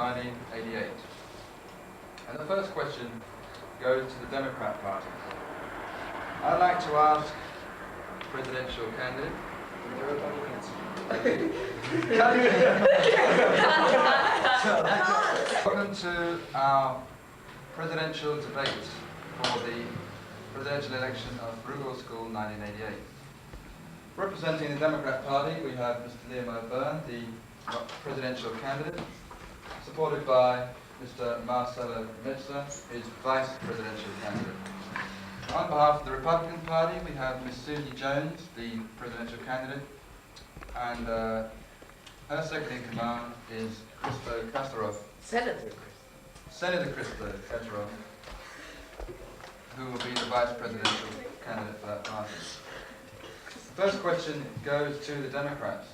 1988. And the first question goes to the Democrat Party. I'd like to ask presidential candidate. The Republicans. Welcome to our presidential debate for the presidential election of Rygaards School 1988. Representing the Democrat Party, we have Mr. Liam O'Byrne, the presidential candidate, supported by Mr. Marcelo Metzer, his vice presidential candidate. On behalf of the Republican Party, we have Ms. Susie Jones, the presidential candidate, and her second in command is Christo Kasparov, Senator Christo Kasparov, who will be the vice presidential candidate for that party. The first question goes to the Democrats.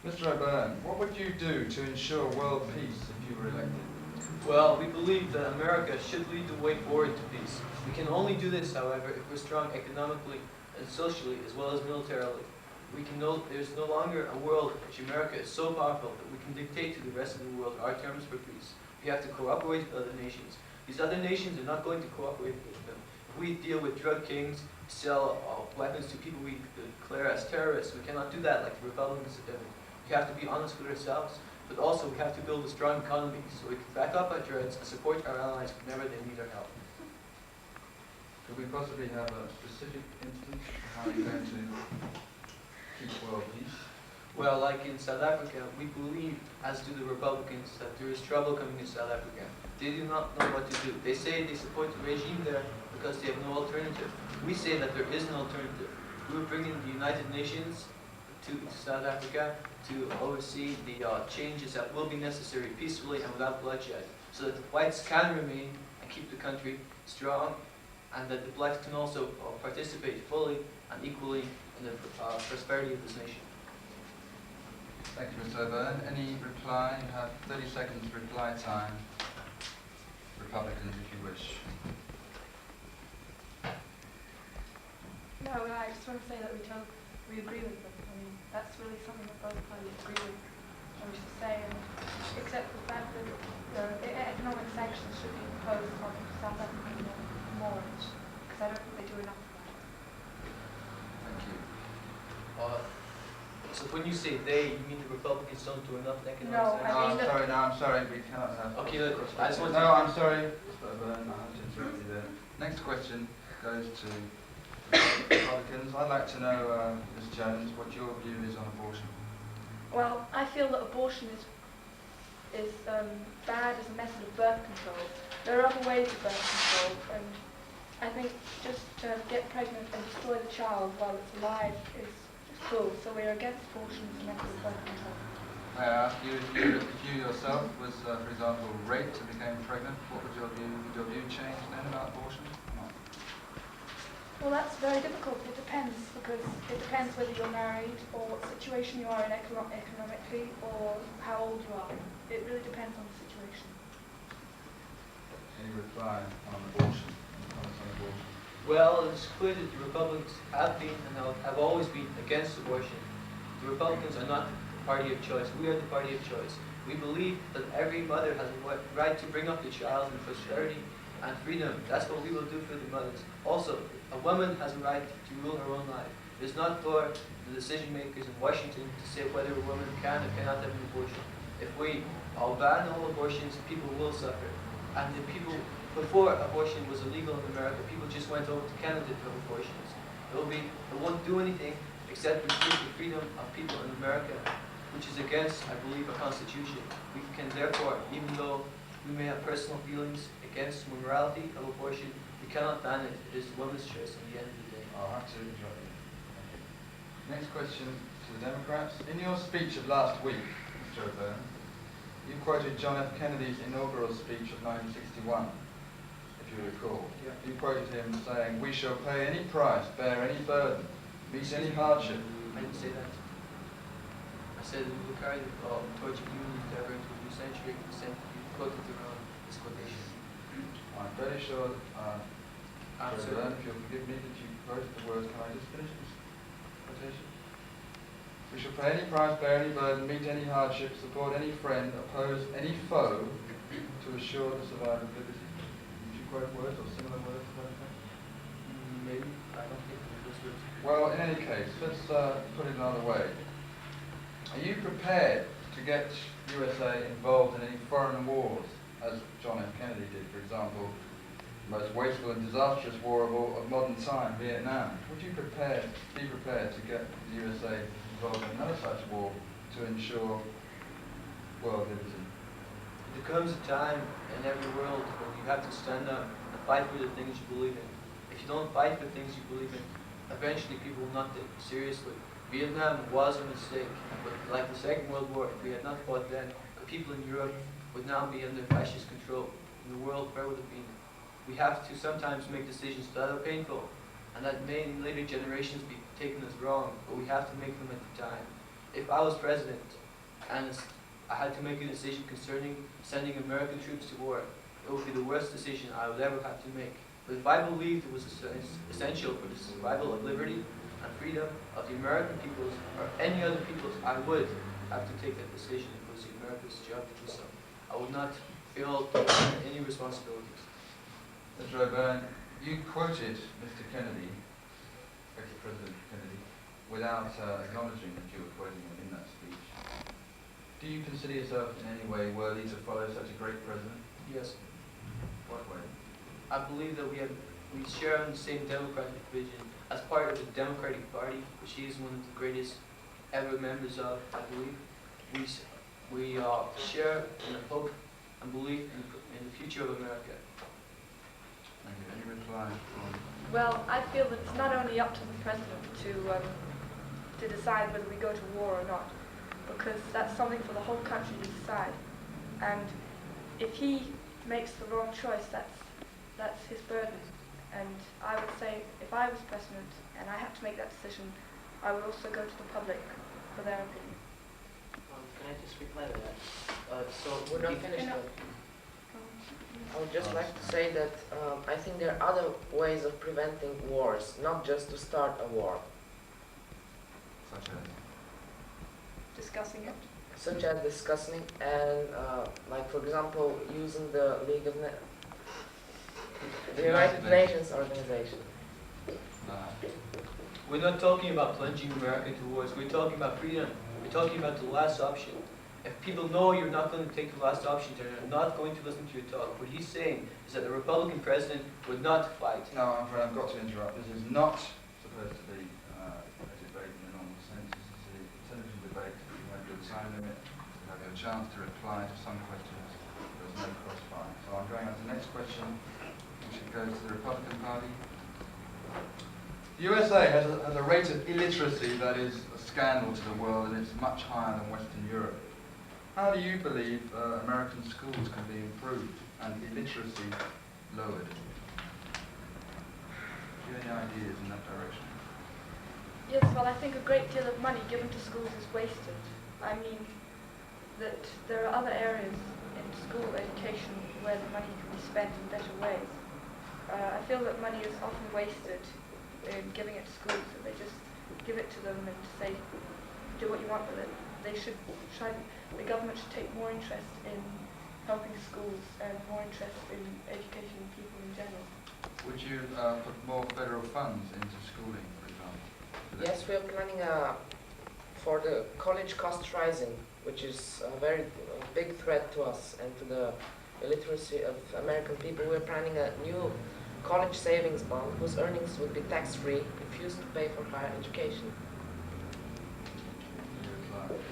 Mr. O'Byrne, what would you do to ensure world peace if you were elected? Well, we believe that America should lead the way forward to peace. We can only do this, however, if we're strong economically and socially as well as militarily. There's no longer a world in which America is so powerful that we can dictate to the rest of the world our terms for peace. We have to cooperate with other nations. These other nations are not going to cooperate with them. If we deal with drug kings, sell weapons to people we declare as terrorists, we cannot do that like the Republicans are doing. We have to be honest with ourselves, but also we have to build a strong economy so we can back up our dreads and support our allies whenever they need our help. Could we possibly have a specific instance of how you're going to keep world peace? Well, like in South Africa, we believe, as do the Republicans, that there is trouble coming in South Africa. They do not know what to do. They say they support the regime there because they have no alternative. We say that there is an alternative. We will bring in the United Nations to South Africa to oversee the changes that will be necessary peacefully and without bloodshed, so that the whites can remain and keep the country strong, and that the blacks can also participate fully and equally in the prosperity of this nation. Thank you, Mr. O'Byrne. Any reply? You have 30 seconds reply time. Republicans, if you wish. No, I just want to say that we agree with them. I mean, that's really something that both parties agree with, I wish to say, and except for the fact that the economic sanctions should be imposed on South Africa more, because I don't think they do enough of that. Thank you. So when you say they, you mean the Republicans don't do enough economic No, sanctions? I'm sorry, we cannot have... Okay, look, I just want to... No, I'm sorry, Mr. O'Byrne, I have to interrupt you there. Next question goes to the Republicans. I'd like to know, Ms. Jones, what your view is on abortion. Well, I feel that abortion is bad as a method of birth control. There are other ways of birth control, and I think just to get pregnant and destroy the child while it's alive is cruel. So we are against abortion as a method of birth control. May I ask you, if you yourself was, for example, raped and became pregnant, what would your view change then about abortion? Well, that's very difficult. It depends, because it depends whether you're married or what situation you are in economically or how old you are. It really depends on the situation. Any reply on abortion? Comments on abortion? Well, it's clear that the Republicans have been and have always been against abortion. The Republicans are not the party of choice. We are the party of choice. We believe that every mother has a right to bring up the child in prosperity and freedom. That's what we will do for the mothers. Also, a woman has a right to rule her own life. It is not for the decision makers in Washington to say whether a woman can or cannot have an abortion. If we ban all abortions, people will suffer. And the people, before abortion was illegal in America, people just went over to Canada to have abortions. It won't do anything except restrict the freedom of people in America, which is against, I believe, a constitution. We can therefore, even though we may have personal feelings against morality of abortion, we cannot ban it. It is the woman's choice at the end of the day. I'll have to interrupt you. Next question to the Democrats. In your speech of last week, Mr. O'Byrne, you quoted John F. Kennedy's inaugural speech of 1961, if you recall. Yeah. You quoted him saying, "We shall pay any price, bear any burden, meet any hardship." I didn't say that. I said we will carry the torch of human endeavor into a new century. You quoted the wrong quotation. I'm very sure, Mr. O'Byrne, if you'll forgive me that you quoted the words, can I just finish this quotation? We shall pay any price, bear any burden, meet any hardship, support any friend, oppose any foe, to assure the survival of liberty. Would you quote words or similar words to that effect? Maybe. I don't think those words. Well, in any case, let's put it another way. Are you prepared to get USA involved in any foreign wars, as John F. Kennedy did, for example, the most wasteful and disastrous war of modern time, Vietnam? Would you be prepared to get the USA involved in another such war to ensure world liberty? There comes a time in every world when you have to stand up and fight for the things you believe in. If you don't fight for things you believe in, eventually people will not take you seriously. Vietnam was a mistake, but like the Second World War, if we had not fought then, the people in Europe would now be under fascist control, and the world where would it be? We have to sometimes make decisions that are painful, and that may in later generations be taken as wrong, but we have to make them at the time. If I was president and I had to make a decision concerning sending American troops to war, it would be the worst decision I would ever have to make. But if I believed it was essential for the survival of liberty and freedom of the American peoples or any other peoples, I would have to take that decision. It was America's job to do so. I would not feel any responsibilities. Mr. O'Byrne, you quoted Mr. Kennedy, ex-President Kennedy, without acknowledging that you were quoting him in that speech. Do you consider yourself in any way worthy to follow such a great president? Yes. What way? I believe that we share the same democratic vision as part of the Democratic Party, which he is one of the greatest ever members of, I believe. We share in the hope and belief in the future of America. Thank you. Any reply? Well, I feel that it's not only up to the president to decide whether we go to war or not, because that's something for the whole country to decide. And if he makes the wrong choice, that's his burden. And I would say, if I was president and I had to make that decision, I would also go to the public for their opinion. Can I just reply to that? So We're not finished yet. I would just like to say that I think there are other ways of preventing wars, not just to start a war, Such as? Discussing it. such as discussing and, like for example, using the the United Nations organization. We're not talking about plunging America to wars. We're talking about freedom. We're talking about the last option. If people know you're not going to take the last option, they're not going to listen to your talk. What he's saying is that the Republican president would not fight. No, I'm afraid I've got to interrupt. This is not supposed to be a debate in the normal sense. This is a television debate. You have your time limit. You have your chance to reply to some questions. There's no crossfire. So I'm going on to the next question, which goes to the Republican Party. The USA has a rate of illiteracy that is a scandal to the world, and it's much higher than Western Europe. How do you believe American schools can be improved and illiteracy lowered? Do you have any ideas in that direction? Yes, well, I think a great deal of money given to schools is wasted. I mean, that there are other areas in school education where the money can be spent in better ways. I feel that money is often wasted in giving it to schools, that they just give it to them and say, do what you want with it. The government should take more interest in helping schools and more interest in educating people in general. Would you put more federal funds into schooling, for example? Yes, we are planning for the college cost rising, which is a very big threat to us and to the illiteracy of American people. We are planning a new college savings bond whose earnings would be tax-free if used to pay for higher education.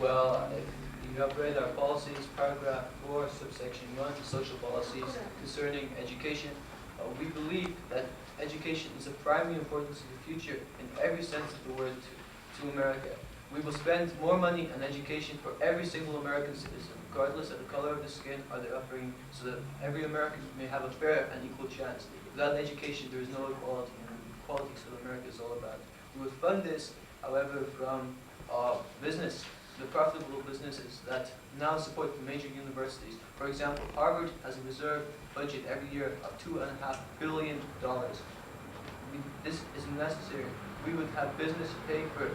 Well, if you have read our policies, paragraph 4, subsection 1, social policies concerning education, we believe that education is of primary importance in the future in every sense of the word to America. We will spend more money on education for every single American citizen, regardless of the color of the skin or their upbringing, so that every American may have a fair and equal chance. Without education, there is no equality, and equality is what America is all about. We will fund this, however, from business, the profitable businesses that now support the major universities. For example, Harvard has a reserve budget every year of $2.5 billion. This is necessary. We would have business pay for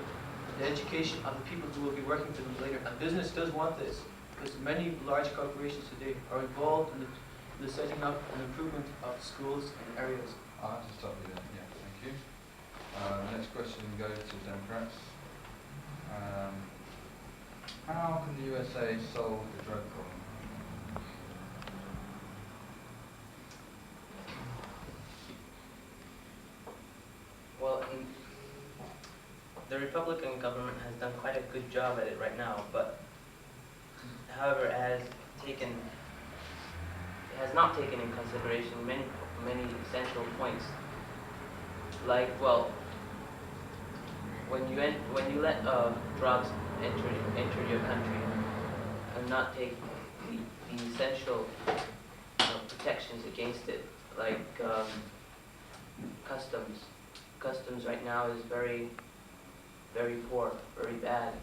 the education of the people who will be working for them later. And business does want this, because many large corporations today are involved in the setting up and improvement of schools in areas. I'll have to stop you there. Yeah, thank you. Next question goes to Democrats. How can the USA solve the drug problem? Well, the Republican government has done quite a good job at it right now, but however, it has not taken in consideration many essential points. Like, well, when you let drugs enter your country and not take the essential protections against it, like customs. Customs right now is very poor, very bad.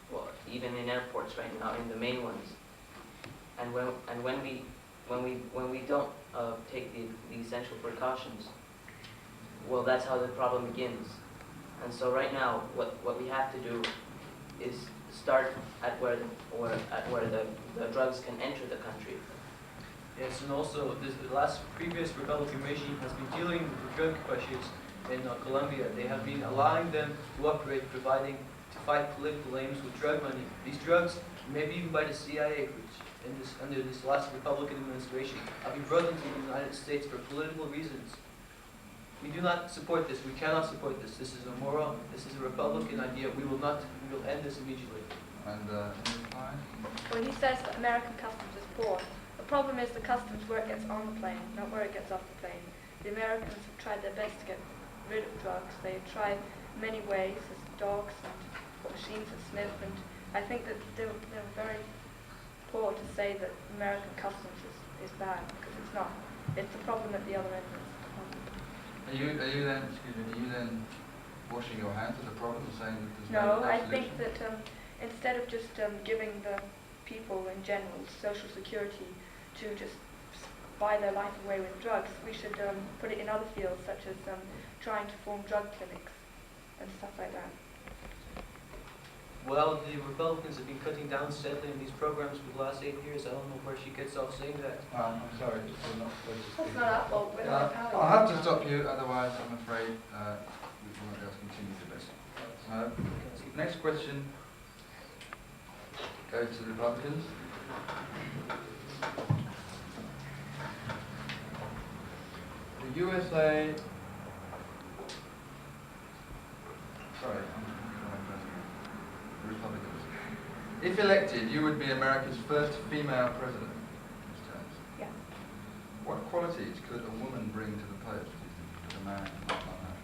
Well, even in airports right now, in the main ones. And when we don't take the essential precautions, well, that's how the problem begins. And so right now, what we have to do is start at where the drugs can enter the country. Yes, and also the previous Republican regime has been dealing with the drug issues in Colombia. They have been allowing them to operate, to fight political aims with drug money. These drugs, maybe even by the CIA, which under this last Republican administration, have been brought into the United States for political reasons. We do not support this. We cannot support this. This is immoral. This is a Republican idea. We will end this immediately. And Well, he says that American customs is poor. The problem is the customs where it gets on the plane, not where it gets off the plane. The Americans have tried their best to get rid of drugs. They've tried many ways. There's dogs and machines that sniff, and I think that they're very poor to say that American customs is bad, because it's not. It's the problem at the other end. are you then washing your hands of the problem, saying that there's No, no I solution? think that instead of just giving the people in general social security to just buy their life away with drugs, we should put it in other fields, such as trying to form drug clinics and stuff like that. Well, the Republicans have been cutting down steadily in these programs for the last 8 years. I don't know where she gets off saying that. I'm sorry, we're not supposed to speak. That's not our fault. We're not I'll power. have to stop you, otherwise I'm afraid we won't be able to continue the debate. Next question goes to the Republicans. The USA... Sorry, the Republicans. If elected, you would be America's first female president, Ms. Jones. Yeah. What qualities could a woman bring to the post that a man might not have?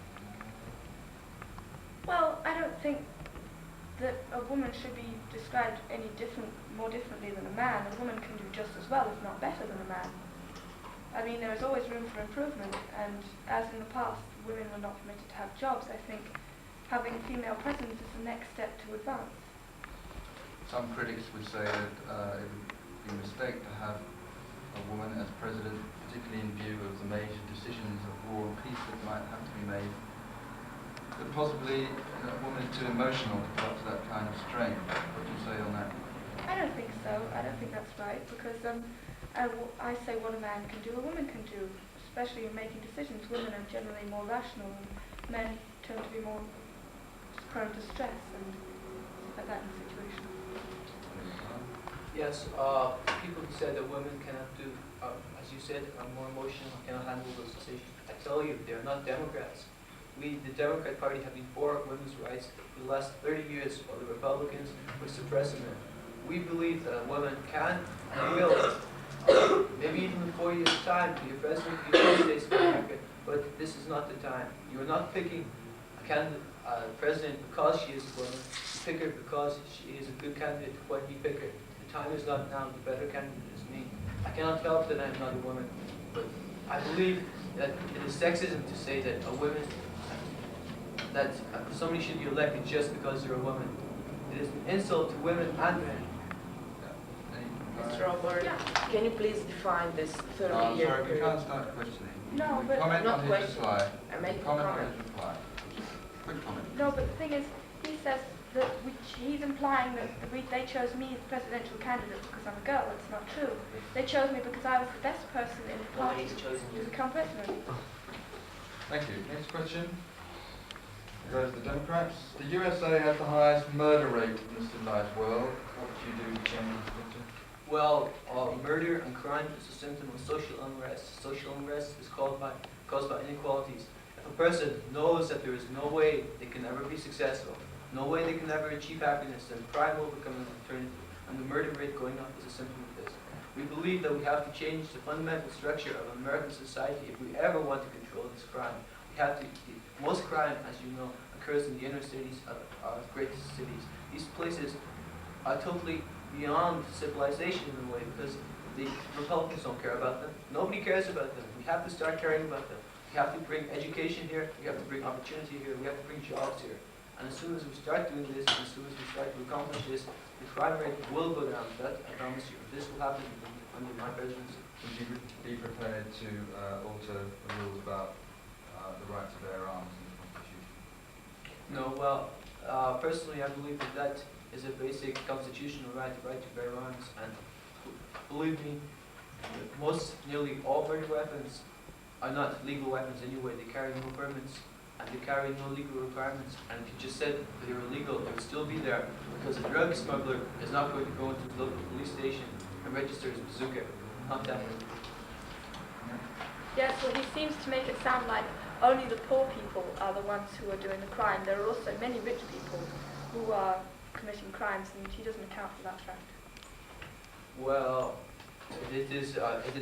Well, I don't think that a woman should be described more differently than a man. A woman can do just as well, if not better, than a man. I mean, there is always room for improvement, and as in the past, women were not permitted to have jobs. I think having a female president is the next step to advance. Some critics would say that it would be a mistake to have a woman as president, particularly in view of the major decisions of war and peace that might have to be made. But possibly a woman is too emotional to put up to that kind of strain. What do you say on that? I don't think so. I don't think that's right, because I say what a man can do, a woman can do, especially in making decisions. Women are generally more rational, and men tend to be more prone to stress and stuff like that in a situation. Yes, people who said that women cannot do, as you said, are more emotional, cannot handle those decisions. I tell you, they're not Democrats. We, the Democrat Party, have been for women's rights for the last 30 years, while the Republicans were suppressing them. We believe that a woman can and will, maybe even in 4 years' time, be a president of the United States of America, but this is not the time. You are not picking a candidate, president because she is a woman. You pick her because she is a good candidate. When you pick her, the time is not now. The better candidate is me. I cannot help that I am not a woman, but I believe that it is sexism to say that a woman, that somebody should be elected just because they're a woman. It is an insult to women and men. Mr. Robert, can you please define this 30-year I'm sorry, we period? can't start questioning. No, but Comment not on his question. reply. I make a Comment on comment. his reply. Quick comment. No, but the thing is, he says he's implying that they chose me as presidential candidate because I'm a girl. It's not true. They chose me because I was the best person in the party Nobody's chosen to you. become president. Thank you. Next question goes to the Democrats. The USA has the highest murder rate in the civilized world. What would you do to change this picture? Well, murder and crime is a symptom of social unrest. Social unrest is caused by inequalities. If a person knows that there is no way they can ever be successful, no way they can ever achieve happiness, then crime will become an alternative. And the murder rate going up is a symptom of this. We believe that we have to change the fundamental structure of American society if we ever want to control this crime. We have to. Most crime, as you know, occurs in the inner cities of our great cities. These places are totally beyond civilization in a way because the Republicans don't care about them. Nobody cares about them. We have to start caring about them. We have to bring education here. We have to bring opportunity here. We have to bring jobs here. And as soon as we start doing this, as soon as we start to accomplish this, the crime rate will go down. That I promise you. This will happen under my presidency. Would you be prepared to alter the rules about the right to bear arms in the Constitution? No, well, personally, I believe that is a basic constitutional right, the right to bear arms. And believe me, nearly all murder weapons are not legal weapons anyway. They carry no permits and they carry no legal requirements. And if you just said that they were illegal, they would still be there because a drug smuggler is not going to go into the local police station and register his bazooka. Not that way. Yes, well, he seems to make it sound like only the poor people are the ones who are doing the crime. There are also many rich people who are committing crimes, and he doesn't account for that fact. Well, it is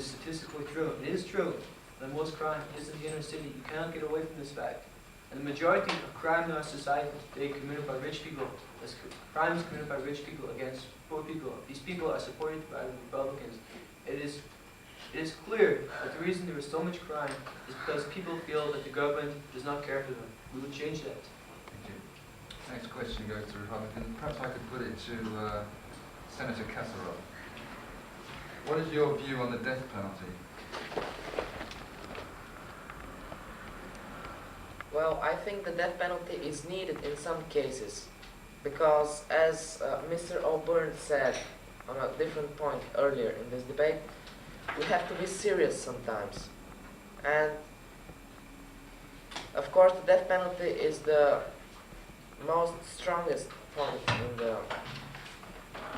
statistically true. It is true that most crime is in the inner city. You cannot get away from this fact. And the majority of crime in our society today committed by rich people is crimes committed by rich people against poor people. These people are supported by the Republicans. It is clear that the reason there is so much crime is because people feel that the government does not care for them. We will change that. Thank you. Next question goes to Republicans. Perhaps I could put it to Senator Hellerup. What is your view on the death penalty? Well, I think the death penalty is needed in some cases because, as Mr. O'Byrne said on a different point earlier in this debate, we have to be serious sometimes. And of course, the death penalty is the most strongest point in the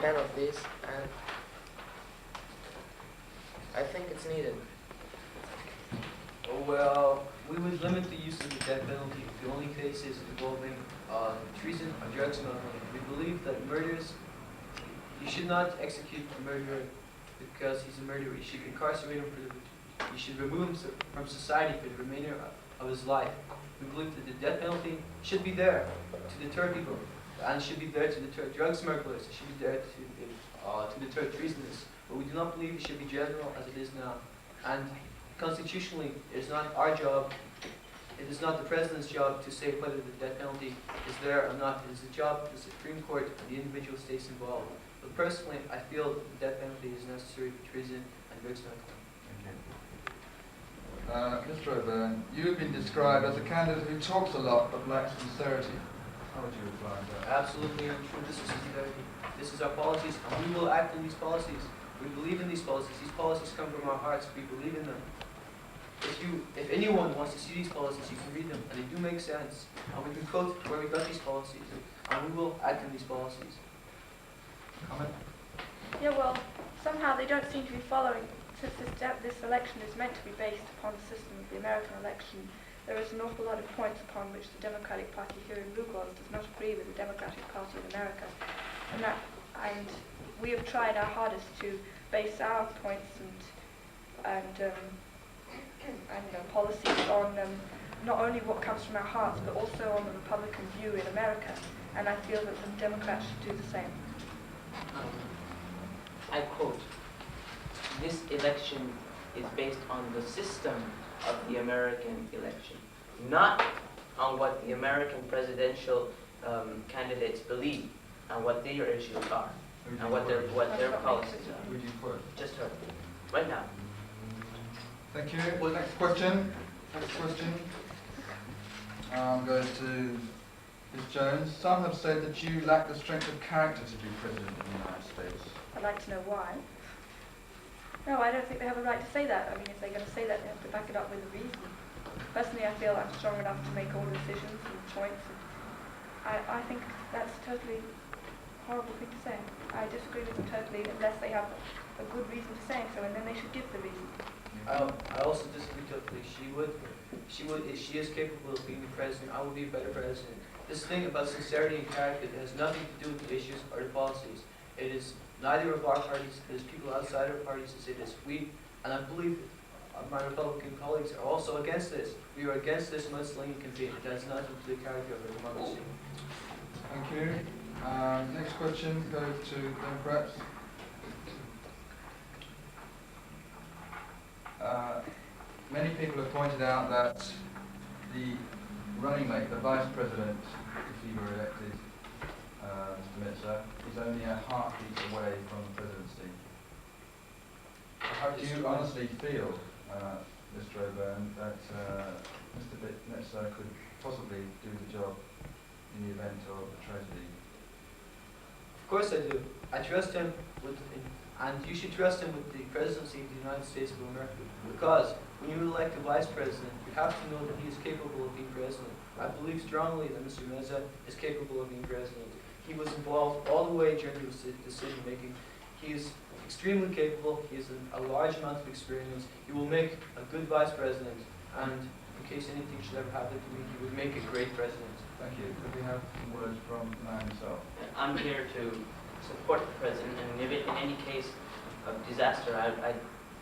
penalties, and I think it's needed. Oh, well, we would limit the use of the death penalty to only cases involving treason or drug smuggling. We believe that murders, you should not execute a murderer because he's a murderer. You should incarcerate him you should remove him from society for the remainder of his life. We believe that the death penalty should be there to deter people, and should be there to deter drug smugglers. It should be there to deter treasoners. But we do not believe it should be general as it is now. And constitutionally, it is not our job, it is not the President's job to say whether the death penalty is there or not. It is the job of the Supreme Court and the individual states involved. But personally, I feel that the death penalty is necessary for treason and drug smuggling. Mr. O'Byrne, you have been described as a candidate who talks a lot but lacks sincerity. How would you reply to that? Absolutely untrue. This is sincerity. This is our policies, and we will act on these policies. We believe in these policies. These policies come from our hearts. We believe in them. If anyone wants to see these policies, you can read them, and they do make sense. And we can quote where we got these policies, and we will act on these policies. Comment? Yeah, well, somehow they don't seem to be following. Since this election is meant to be based upon the system of the American election, there is an awful lot of points upon which the Democratic Party here in Rygaards does not agree with the Democratic Party of America. And we have tried our hardest to base our points and policies on not only what comes from our hearts, but also on the Republican view in America. And I feel that the Democrats should do the same. I quote, "This election is based on the system of the American election, not on what the American presidential candidates believe and what their issues are and what their policies are." Would you quote? Just her, right now. Thank you. Next question. Next question goes to Ms. Jones, some have said that you lack the strength of character to be President of the United States. I'd like to know why. No, I don't think they have a right to say that. I mean, if they're going to say that, they have to back it up with a reason. Personally, I feel I'm strong enough to make all the decisions and points. And I think that's a totally horrible thing to say. I disagree with them totally, unless they have a good reason for saying so, and then they should give the reason. I also disagree totally. If she is capable of being the president, I would be a better president. This thing about sincerity and character has nothing to do with the issues or the policies. It is neither of our parties. It is people outside our parties who say this. And I believe my Republican colleagues are also against this. We are against this mudslinging campaign. It does nothing to the character of our democracy. Thank you. Next question goes to Democrats. Many people have pointed out that the running mate, the vice president, if he were elected, Mr. Metzer, is only a heartbeat away from the presidency. Do you honestly feel, Mr. O'Byrne, that Mr. Metzer could possibly do the job in the event of a tragedy? Of course I do. I trust him and you should trust him with the presidency of the United States of America, because when you elect a vice president, you have to know that he is capable of being president. I believe strongly that Mr. Meza is capable of being president. He was involved all the way during the decision making. He is extremely capable. He has a large amount of experience. He will make a good vice president, and in case anything should ever happen to me, he would make a great president. Thank you. Could we have some words from the man himself? I'm here to support the president, and if in any case of disaster,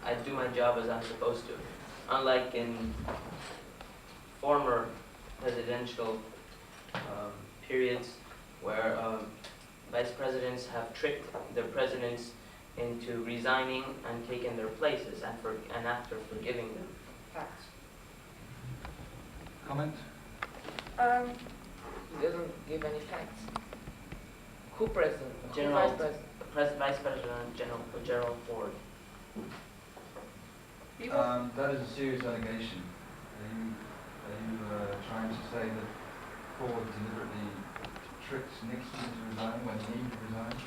I do my job as I'm supposed to. Unlike in former presidential periods where vice presidents have tricked their presidents into resigning and taking their places, and after forgiving them. Facts. Comment? He doesn't give any facts. Who president? Who vice president? Vice President General Ford. That is a serious allegation. Are you trying to say that Ford deliberately tricked Nixon to resign when he resigned?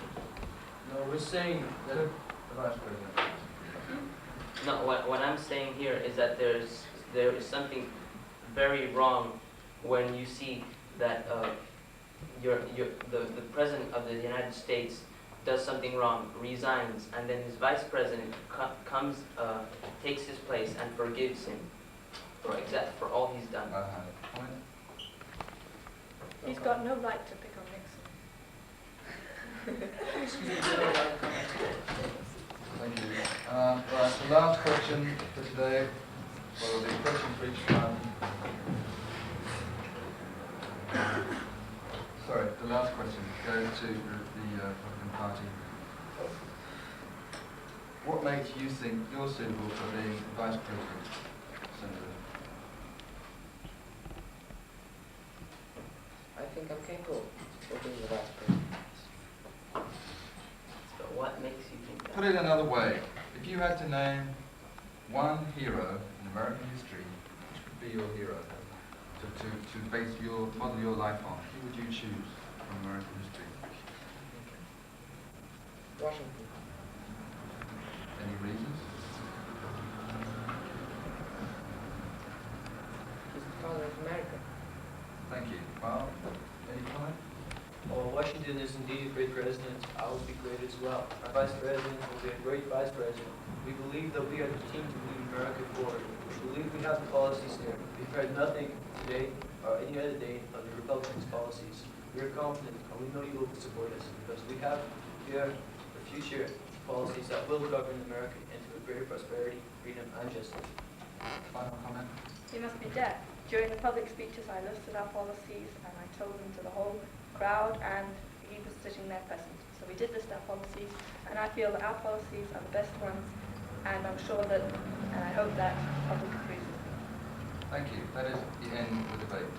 No, we're saying that The vice president. No, what I'm saying here is that there is something very wrong when you see that the president of the United States does something wrong, resigns, and then his vice president comes, takes his place and forgives him for all he's done. Comment? He's got no right to pick on Nixon. Thank you. Right, the last question for today, well, the question for each one. Sorry, the last question goes to the Republican Party. What makes you think you're suitable for being Vice President, Senator? I think I'm capable of being the vice president. So what makes you think that? Put it another way, if you had to name one hero in American history, which would be your hero to base model your life on, who would you choose from American history? Washington. Any reasons? He's the father of America. Thank you. Well, any comment? Well, Washington is indeed a great president. I would be great as well. Our vice president will be a great vice president. We believe that we are the team to lead America forward. We believe we have the policies there. We've heard nothing today or any other day of the Republicans' policies. We are confident, and we know you will support us because we have here the future policies that will govern America into a greater prosperity, freedom, and justice. Final comment? He must be deaf. During the public speeches, I listed our policies and I told them to the whole crowd, and he was sitting there present. So we did list our policies, and I feel that our policies are the best ones, and I'm sure that, and I hope that the public agrees with me. Thank you. That is the end of the debate.